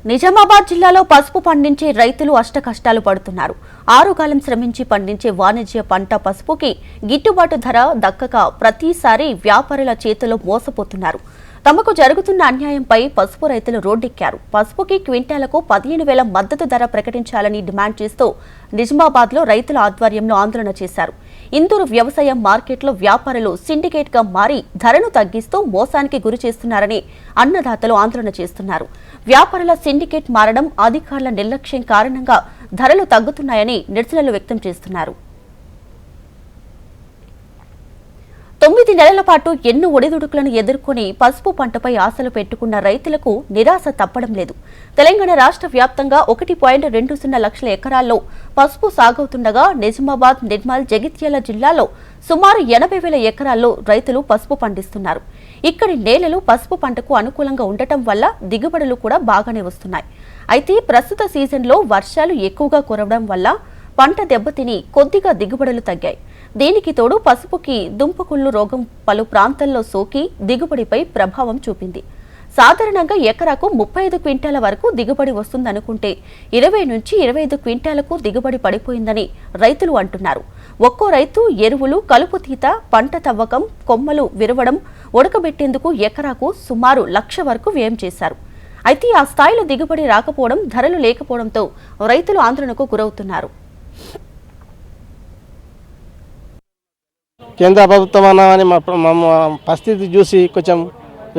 నిజామాబాద్ జిల్లాలో పసుపు పండించే రైతులు అష్టకష్టాలు పడుతున్నారు. ఆరుగాలం శ్రమించి పండించే వాణిజ్య పంట పసుపుకి గిట్టుబాటు ధర దక్కక ప్రతిసారి వ్యాపారుల చేతిలో మోసపోతున్నారు. తమకు జరుగుతున్న అన్యాయంపై పసుపు రైతులు రోడ్డెక్కారు. పసుపుకి క్వింటాలకు 15,000 మద్దతు ధర ప్రకటించాలని డిమాండ్ చేస్తూ నిజామాబాద్లో రైతుల ఆధ్వర్యంలో ఆందోళన చేశారు. ఇందూరు వ్యవసాయ మార్కెట్లో వ్యాపారులు సిండికేట్ గా మారి ధరను తగ్గిస్తూ మోసానికి గురి చేస్తున్నారని అన్నదాతలు ఆందోళన చేస్తున్నారు. వ్యాపారుల సిండికేట్ మారడం, అధికారుల నిర్లక్ష్యం కారణంగా ధరలు తగ్గుతున్నాయని నిరసనలు వ్యక్తం చేస్తున్నారు. 9 నెలల పాటు ఎన్నో ఒడిదుడుకులను ఎదుర్కొని పసుపు పంటపై ఆశలు పెట్టుకున్న రైతులకు నిరాశ తప్పడం లేదు. తెలంగాణ రాష్ట్ర వ్యాప్తంగా 1.20 లక్షల ఎకరాల్లో పసుపు సాగవుతుండగా నిజామాబాద్, నిర్మల్, జగిత్యాల జిల్లాలో సుమారు 80,000 ఎకరాల్లో రైతులు పసుపు పండిస్తున్నారు. ఇక్కడి నేలలు పసుపు పంటకు అనుకూలంగా ఉండటం వల్ల దిగుబడులు కూడా బాగానే వస్తున్నాయి. అయితే ప్రస్తుత సీజన్లో వర్షాలు ఎక్కువగా కురవడం వల్ల పంట దెబ్బతిని కొద్దిగా దిగుబడులు తగ్గాయి. దీనికి తోడు పసుపుకి దుంపకుళ్ళు రోగం పలు ప్రాంతాల్లో సోకి దిగుబడిపై ప్రభావం చూపింది. సాధారణంగా ఎకరాకు 35 క్వింటాల వరకు దిగుబడి వస్తుందనుకుంటే 20 నుంచి 25 క్వింటాలకు దిగుబడి పడిపోయిందని రైతులు అంటున్నారు. ఒక్కో రైతు ఎరువులు, కలుపు తీత, పంట తవ్వకం, కొమ్మలు విరవడం, ఉడకబెట్టేందుకు ఎకరాకు సుమారు 1,00,000 వరకు వ్యయం చేశారు. అయితే ఆ స్థాయిలో దిగుబడి రాకపోవడం, ధరలు లేకపోవడంతో రైతులు ఆందోళనకు గురవుతున్నారు. కేంద్ర ప్రభుత్వం అన్నని మా పరిస్థితి చూసి కొంచెం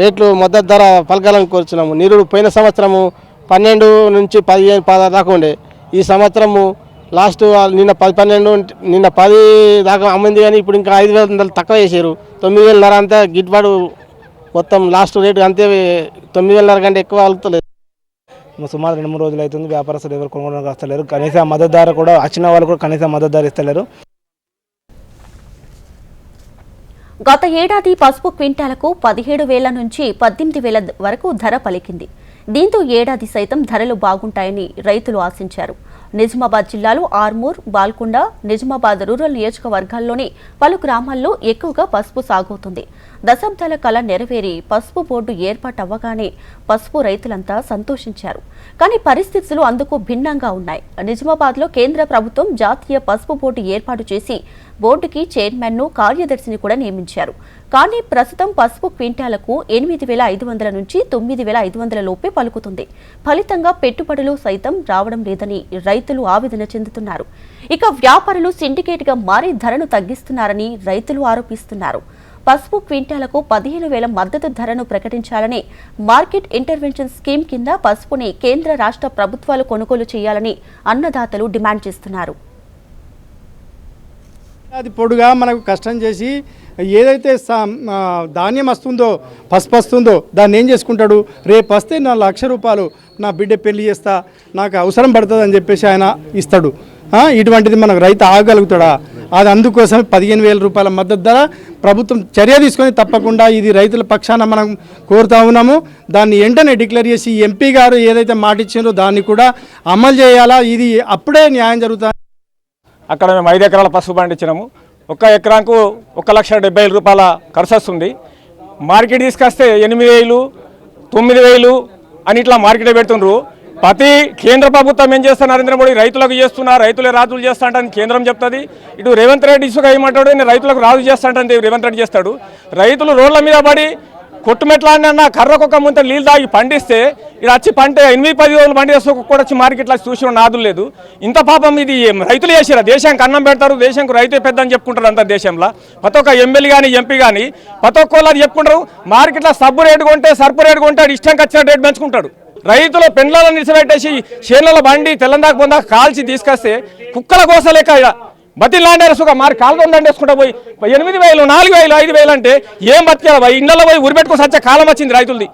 రేట్లు మద్దతు ధర పలకాలని కోరుచున్నాము. నిరుడు పోయిన సంవత్సరము 12 నుంచి 15 దాకా ఉండే, ఈ సంవత్సరము లాస్ట్ నిన్న 10 నిన్న 10 దాకా అమ్మింది. కానీ ఇప్పుడు ఇంకా 5,000 తక్కువ చేశారు. 9,500 అంతా గిట్టుబాటు మొత్తం లాస్ట్ రేటు అంతే. 9,500 కంటే ఎక్కువ అలుగుతలేదు. సుమారు 2-3 రోజులు అవుతుంది. వ్యాపారస్తులు ఎవరు కొనుగోలు వస్తలేరు. కనీసం మద్దతు ధర కూడా వచ్చిన వాళ్ళు కూడా కనీసం మద్దతు ధర ఇస్తలేరు. గత ఏడాది పసుపు క్వింటాలకు 17,000 నుంచి 18,000 వరకు ధర పలికింది. దీంతో ఏడాది సైతం ధరలు బాగుంటాయని రైతులు ఆశించారు. నిజామాబాద్ జిల్లాలో ఆర్మూర్, బాల్కొండ, నిజామాబాద్ రూరల్ నియోజకవర్గాల్లోని పలు గ్రామాల్లో ఎక్కువగా పసుపు సాగవుతుంది. దశాబ్దాల కళ నెరవేరి పసుపు బోర్డు ఏర్పాటవ్వగానే పసుపు రైతులంతా సంతోషించారు. కానీ పరిస్థితులు అందుకు భిన్నంగా ఉన్నాయి. నిజామాబాద్లో కేంద్ర ప్రభుత్వం జాతీయ పసుపు బోర్డు ఏర్పాటు చేసి బోర్డుకి చైర్మన్ను, కార్యదర్శిని కూడా నియమించారు. కానీ ప్రస్తుతం పసుపు క్వింటాలకు 8,500 నుంచి 9,500 లోపే పలుకుతుంది. ఫలితంగా పెట్టుబడులు సైతం రావడం లేదని రైతులు ఆవేదన చెందుతున్నారు. ఇక వ్యాపారులు సిండికేట్ గా మారి ధరను తగ్గిస్తున్నారని రైతులు ఆరోపిస్తున్నారు. పసుపు క్వింటాలకు 15,000 మద్దతు ధరను ప్రకటించాలని, మార్కెట్ ఇంటర్వెన్షన్ స్కీమ్ కింద పసుపుని కేంద్ర, రాష్ట్ర ప్రభుత్వాలు కొనుగోలు చేయాలని అన్నదాతలు డిమాండ్ చేస్తున్నారు. అది పొడుగా మనకు కష్టం చేసి ఏదైతే ధాన్యం వస్తుందో, పసుపు వస్తుందో దాన్ని ఏం చేసుకుంటాడు? రేపు వస్తే నా 1,00,000 రూపాయలు నా బిడ్డ పెళ్లి చేస్తా, నాకు అవసరం పడుతుంది అని చెప్పేసి ఆయన ఇస్తాడు. ఇటువంటిది మనకు రైతు ఆగలుగుతాడా? అది అందుకోసం 15,000 రూపాయల మద్దతు ధర ప్రభుత్వం చర్య తీసుకొని తప్పకుండా ఇది రైతుల పక్షాన మనం కోరుతా ఉన్నాము. దాన్ని వెంటనే డిక్లేర్ చేసి ఎంపీ గారు ఏదైతే మాట ఇచ్చారో దాన్ని కూడా అమలు చేయాలా. ఇది అప్పుడే న్యాయం జరుగుతుంది. అక్కడ మేము 5 ఎకరాల పసుపు పండించినాము. ఒక్క ఎకరాకు 1,70,000 రూపాయల ఖర్చు వస్తుంది. మార్కెట్ తీసుకొస్తే 8,000, 9,000 అని ఇట్లా మార్కెట్ పెడుతుండ్రు. ప్రతి కేంద్ర ప్రభుత్వం ఏం చేస్తా, నరేంద్ర మోడీ రైతులకు చేస్తున్నా, రైతులే రాజులు చేస్తా అంటే కేంద్రం చెప్తుంది. ఇటు రేవంత్ రెడ్డి ఇసుక ఏమంటాడు, నేను రైతులకు రాజు చేస్తా అంటే రేవంత్ రెడ్డి చేస్తాడు. రైతులు రోడ్ల మీద పడి కొట్టుమెట్లాడిన కర్రకొక్క ముంత నీళ్ళు తాగి పండిస్తే ఇది వచ్చి పంట 8-10 రోజులు పండిస్తే కూడా వచ్చి మార్కెట్లో చూసిన నాదులు లేదు. ఇంత పాపం ఇది రైతులు చేసారా? దేశానికి అన్నం పెడతారు, దేశానికి రైతే పెద్ద అని చెప్పుకుంటారు. అంత దేశంలో ప్రతి ఒక్క ఎమ్మెల్యే కానీ, ఎంపీ కానీ ప్రతి ఒక్కళ్ళు చెప్పుకుంటారు. మార్కెట్లో సబ్బు రేటు కొంటే, సర్పు రేటు కొంటే ఇష్టం వచ్చిన రేటు పెంచుకుంటాడు. రైతులు పెండ్లను నిలిచిపెట్టేసి చేనుల బండి తెల్లందాక పొందాక కాల్చి తీసుకొస్తే కుక్కల కోసలేక బతిలాండారు. సుఖం మారి కాలుతో దండేసుకుంటా పోయి 8,000, 4,000, 5,000 అంటే ఏం బతికేలా? ఇళ్ళలో పోయి ఉరిపెట్టుకుని సచ్చే కాలం వచ్చింది రైతులది.